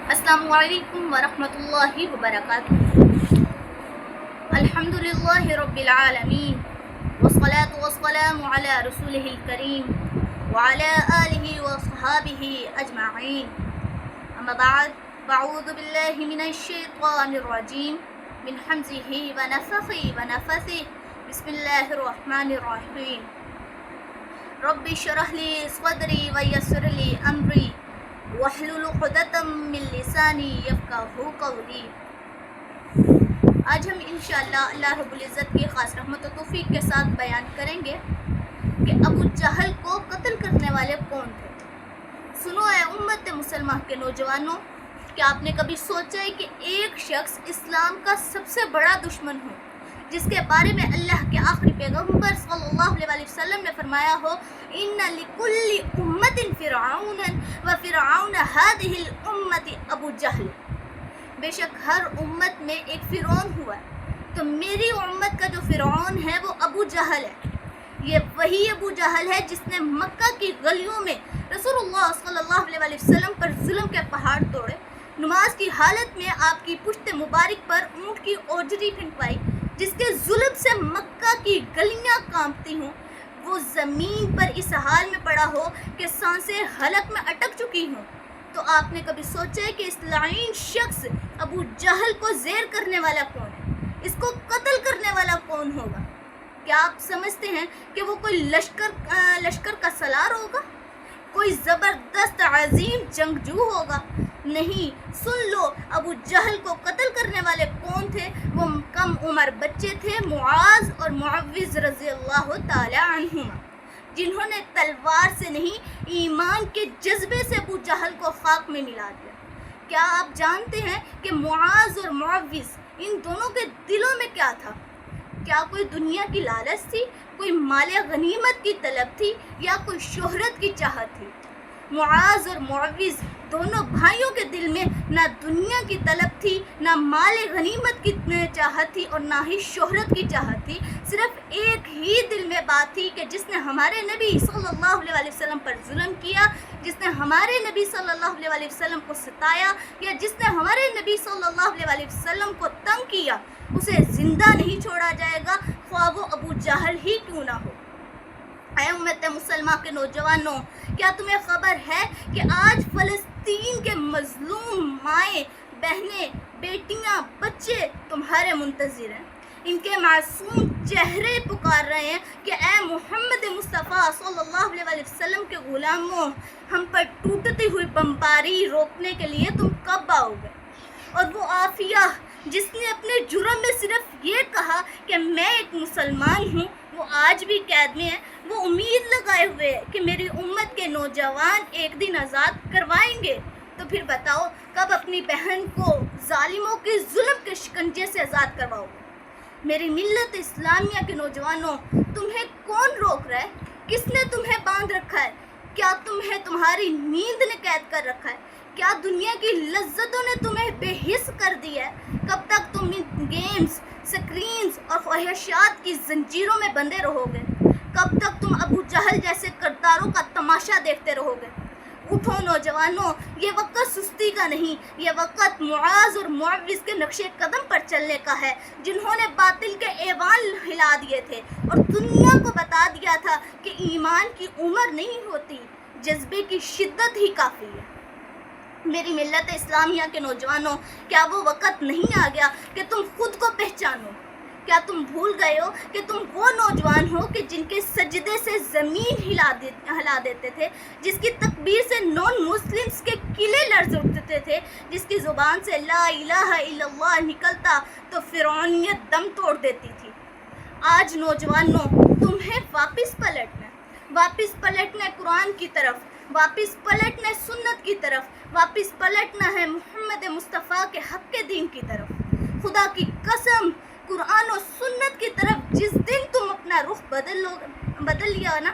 السلام علیکم ورحمۃ اللہ وبرکاتہ۔ الحمدللہ رب العالمین والصلاة والسلام علی رسولہ الکریم وعلی آلہ وصحابہ اجمعین، اما بعد فاعوذ باللہ من الشیطان الرجیم من حمزہ ونفخہ ونفثہ، بسم اللہ الرحمن الرحیم۔ رب اشرح لی صدری ویسر لی امری واحلل عقدۃ من لسانی یفقہوا قولی۔ آج ہم انشاءاللہ اللہ رب العزت کی خاص رحمت و توفیق کے ساتھ بیان کریں گے کہ ابو جہل کو قتل کرنے والے کون تھے۔ سنو اے امت مسلمہ کے نوجوانوں، کیا آپ نے کبھی سوچا ہے کہ ایک شخص اسلام کا سب سے بڑا دشمن ہو، جس کے بارے میں اللہ کے آخری پیغمبر صلی اللہ علیہ وسلم نے فرمایا ہو ان لکل امت فرعون وفرعون هذه الامت ابو جہل، بے شک ہر امت میں ایک فرعون ہوا ہے، تو میری امت کا جو فرعون ہے وہ ابو جہل ہے۔ یہ وہی ابو جہل ہے جس نے مکہ کی گلیوں میں رسول اللہ صلی اللہ علیہ وسلم پر ظلم کے پہاڑ توڑے، نماز کی حالت میں آپ کی پشت مبارک پر اونٹ کی اوجری پھینکوائی، جس کے ظلم سے مکہ کی گلیاں کانپتی ہوں، وہ زمین پر اس حال میں پڑا ہو کہ سانسیں حلق میں اٹک چکی ہوں۔ تو آپ نے کبھی سوچا ہے کہ اس لعین شخص ابو جہل کو زیر کرنے والا کون ہے؟ اس کو قتل کرنے والا کون ہوگا؟ کیا آپ سمجھتے ہیں کہ وہ کوئی لشکر کا سالار ہوگا؟ کوئی زبردست عظیم جنگجو ہوگا؟ نہیں، سن لو ابو جہل کو قتل کرنے والے کون تھے۔ وہ کم عمر بچے تھے، معاذ اور معوذ رضی اللہ تعالی عنہما، جنہوں نے تلوار سے نہیں ایمان کے جذبے سے ابو جہل کو خاک میں ملا دیا۔ کیا آپ جانتے ہیں کہ معاذ اور معوذ ان دونوں کے دلوں میں کیا تھا؟ کیا کوئی دنیا کی لالچ تھی، کوئی مال غنیمت کی طلب تھی، یا کوئی شہرت کی چاہت تھی؟ معاذ اور معوذ دونوں بھائیوں کے دل میں نہ دنیا کی طلب تھی، نہ مال غنیمت کی چاہت تھی، اور نہ ہی شہرت کی چاہت تھی۔ صرف ایک ہی دل میں بات تھی کہ جس نے ہمارے نبی صلی اللہ علیہ وسلم پر ظلم کیا، جس نے ہمارے نبی صلی اللہ علیہ وسلم کو ستایا، یا جس نے ہمارے نبی صلی اللہ علیہ وسلم کو تنگ کیا، اسے زندہ نہیں چھوڑا جائے گا، خواہ وہ ابو جہل ہی کیوں نہ ہو۔ اے امت مسلمہ کے نوجوانوں، کیا تمہیں خبر ہے کہ آج فلسطین کے مظلوم مائیں، بہنیں، بیٹیاں، بچے تمہارے منتظر ہیں؟ ان کے معصوم چہرے پکار رہے ہیں کہ اے محمد مصطفیٰ صلی اللہ علیہ وسلم کے غلاموں، ہم پر ٹوٹتی ہوئی بمباری روکنے کے لیے تم کب آؤ گے؟ اور وہ عافیہ جس نے اپنے جرم میں صرف یہ کہا کہ میں ایک مسلمان ہوں، وہ آج بھی قید میں ہے۔ وہ امید لگائے ہوئے ہے کہ میری امت کے نوجوان ایک دن آزاد کروائیں گے۔ تو پھر بتاؤ کب اپنی بہن کو ظالموں کے ظلم کے شکنجے سے آزاد کرواؤ گے؟ میری ملت اسلامیہ کے نوجوانوں، تمہیں کون روک رہا ہے؟ کس نے تمہیں باندھ رکھا ہے؟ کیا تمہیں تمہاری نیند نے قید کر رکھا ہے؟ کیا دنیا کی لذتوں نے تمہیں بے حس کر دیا ہے؟ کب تک تم ان گیمز، سکرینز اور خواہشات کی زنجیروں میں بندھے رہو گے؟ کب تک تم ابو جہل جیسے کرداروں کا تماشا دیکھتے رہو گے؟ اٹھو نوجوانوں، یہ وقت سستی کا نہیں، یہ وقت معاذ اور معوذ کے نقش قدم پر چلنے کا ہے، جنہوں نے باطل کے ایوان ہلا دیے تھے اور دنیا کو بتا دیا تھا کہ ایمان کی عمر نہیں ہوتی، جذبے کی شدت ہی کافی ہے۔ میری ملت اسلامیہ کے نوجوانوں، کیا وہ وقت نہیں آ گیا کہ تم خود کو پہچانو؟ کیا تم بھول گئے ہو کہ تم وہ نوجوان ہو کہ جن کے سجدے سے زمین ہلا دیتے تھے، جس کی تکبیر سے نان مسلمز کے قلعے لرز اٹھتے تھے، جس کی زبان سے لا الہ الا اللہ نکلتا تو فرعونیت دم توڑ دیتی تھی؟ آج نوجوانوں، تمہیں واپس پلٹنا ہے قرآن کی طرف، واپس پلٹنا ہے سنت کی طرف، واپس پلٹنا ہے محمد مصطفیٰ کے حق کے دین کی طرف۔ خدا کی قسم، قرآن و سنت کی طرف جس دن تم اپنا رخ بدل لیا نا،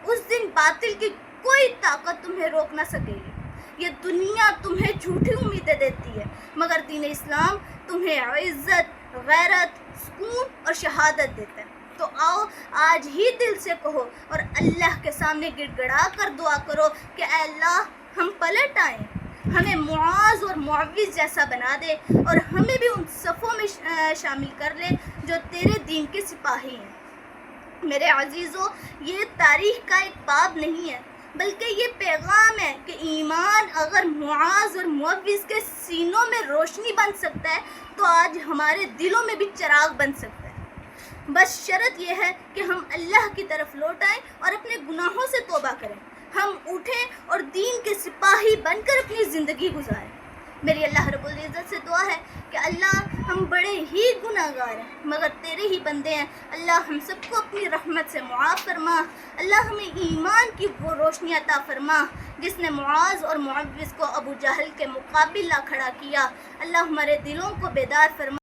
اس دن باطل کی کوئی طاقت تمہیں روک نہ سکے گی۔ یہ دنیا تمہیں جھوٹی امیدیں دیتی ہے، مگر دین اسلام تمہیں عزت، غیرت، سکون اور شہادت دیتا ہے۔ تو آؤ آج ہی دل سے کہو اور اللہ کے سامنے گڑ گڑا کر دعا کرو کہ اے اللہ، ہم پلٹ آئیں، ہمیں معاذ اور معوذ جیسا بنا دے اور ہمیں بھی ان صفوں میں شامل کر لے جو تیرے دین کے سپاہی ہیں۔ میرے عزیزو، یہ تاریخ کا ایک باب نہیں ہے، بلکہ یہ پیغام ہے کہ ایمان اگر معاذ اور معوذ کے سینوں میں روشنی بن سکتا ہے تو آج ہمارے دلوں میں بھی چراغ بن سکتا ہے۔ بس شرط یہ ہے کہ ہم اللہ کی طرف لوٹ آئیں اور اپنے گناہوں سے توبہ کریں، ہم اٹھیں اور دین کے سپاہی بن کر اپنی زندگی گزاریں۔ میری اللہ رب العزت سے دعا ہے کہ اللہ، ہم بڑے ہی گناہ گار ہیں مگر تیرے ہی بندے ہیں، اللہ ہم سب کو اپنی رحمت سے معاف فرما۔ اللہ ہمیں ایمان کی وہ روشنی عطا فرما جس نے معاذ اور معوذ کو ابو جہل کے مقابل لا کھڑا کیا۔ اللہ ہمارے دلوں کو بیدار فرما۔